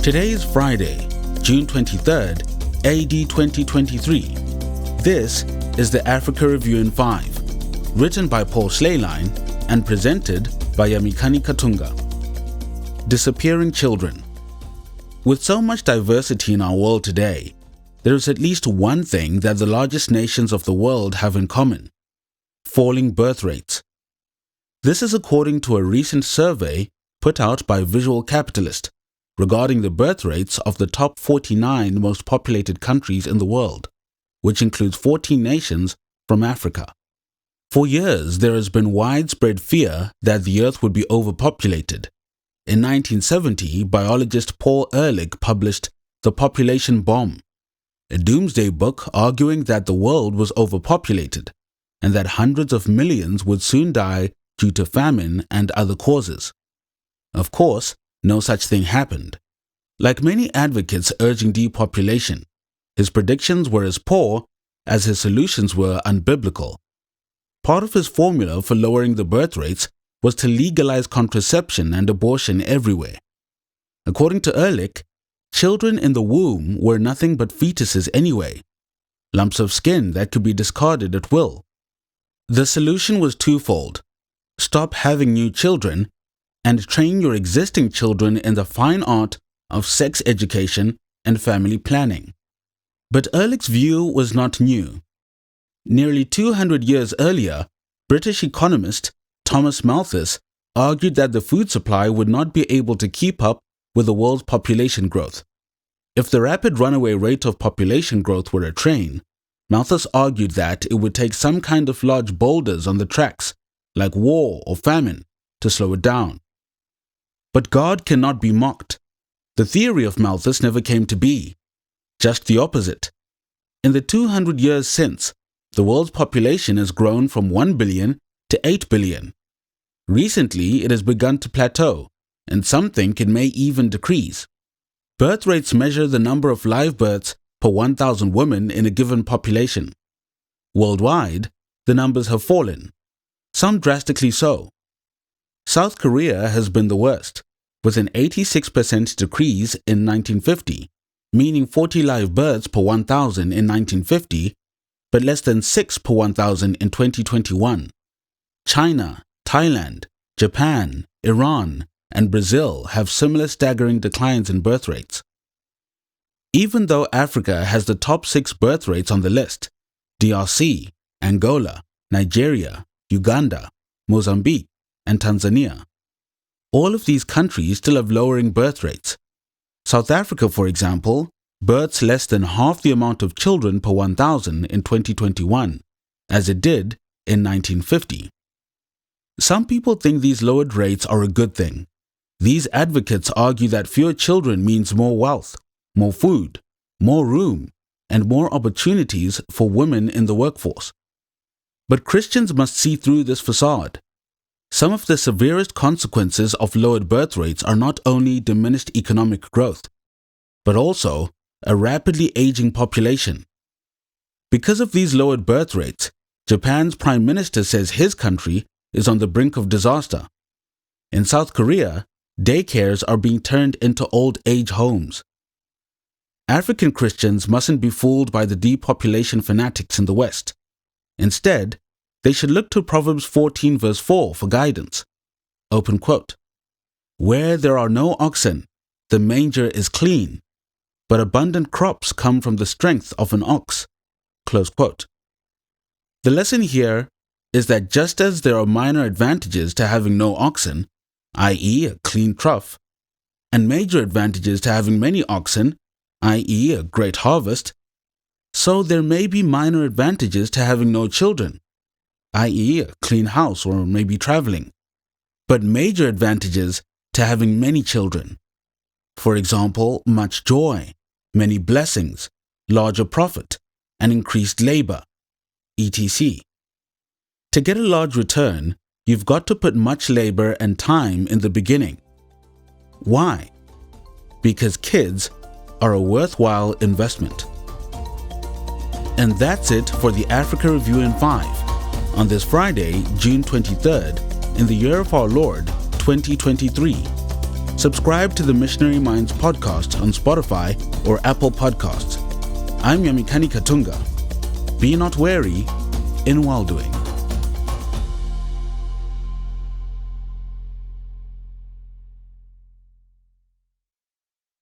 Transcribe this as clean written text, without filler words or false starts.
Today is Friday, June 23rd, AD 2023. This is the Africa Review in 5, written by Paul Schleierlein and presented by Yamikani Katunga. Disappearing children. With so much diversity in our world today, there is at least one thing that the largest nations of the world have in common: falling birth rates. This is according to a recent survey put out by Visual Capitalist regarding the birth rates of the top 49 most populated countries in the world, which includes 14 nations from Africa. For years, there has been widespread fear that the Earth would be overpopulated. In 1970, biologist Paul Ehrlich published The Population Bomb, a doomsday book arguing that the world was overpopulated and that hundreds of millions would soon die due to famine and other causes. Of course, no such thing happened. Like many advocates urging depopulation, his predictions were as poor as his solutions were unbiblical. Part of his formula for lowering the birth rates was to legalize contraception and abortion everywhere. According to Ehrlich, children in the womb were nothing but fetuses anyway, lumps of skin that could be discarded at will. The solution was twofold: stop having new children and train your existing children in the fine art of sex education and family planning. But Ehrlich's view was not new. Nearly 200 years earlier, British economist Thomas Malthus argued that the food supply would not be able to keep up with the world's population growth. If the rapid runaway rate of population growth were a train, Malthus argued that it would take some kind of large boulders on the tracks, like war or famine, to slow it down. But God cannot be mocked. The theory of Malthus never came to be. Just the opposite. In the 200 years since, the world's population has grown from 1 billion to 8 billion. Recently, it has begun to plateau, and some think it may even decrease. Birth rates measure the number of live births per 1,000 women in a given population. Worldwide, the numbers have fallen, some drastically so. South Korea has been the worst, with an 86% decrease in 1950, meaning 40 live births per 1,000 in 1950, but less than 6 per 1,000 in 2021. China, Thailand, Japan, Iran, and Brazil have similar staggering declines in birth rates. Even though Africa has the top 6 birth rates on the list, DRC, Angola, Nigeria, Uganda, Mozambique, and Tanzania, all of these countries still have lowering birth rates. South Africa, for example, births less than half the amount of children per 1,000 in 2021, as it did in 1950. Some people think these lowered rates are a good thing. These advocates argue that fewer children means more wealth, more food, more room, and more opportunities for women in the workforce. But Christians must see through this facade. Some of the severest consequences of lowered birth rates are not only diminished economic growth, but also a rapidly aging population. Because of these lowered birth rates, Japan's prime minister says his country is on the brink of disaster. In South Korea, daycares are being turned into old age homes. African Christians mustn't be fooled by the depopulation fanatics in the West. Instead, they should look to Proverbs 14 verse 4 for guidance. Open quote. Where there are no oxen, the manger is clean, but abundant crops come from the strength of an ox. Close quote. The lesson here is that just as there are minor advantages to having no oxen, i.e. a clean trough, and major advantages to having many oxen, i.e. a great harvest, so there may be minor advantages to having no children, i.e. a clean house or maybe traveling, but major advantages to having many children. For example, much joy, many blessings, larger profit, and increased labor, etc. To get a large return, you've got to put much labor and time in the beginning. Why? Because kids are a worthwhile investment. And that's it for the Africa Review in 5 on this Friday, June 23rd, in the year of our Lord, 2023. Subscribe to the Missionary Minds podcast on Spotify or Apple Podcasts. I'm Yamikani Katunga. Be not wary in well-doing.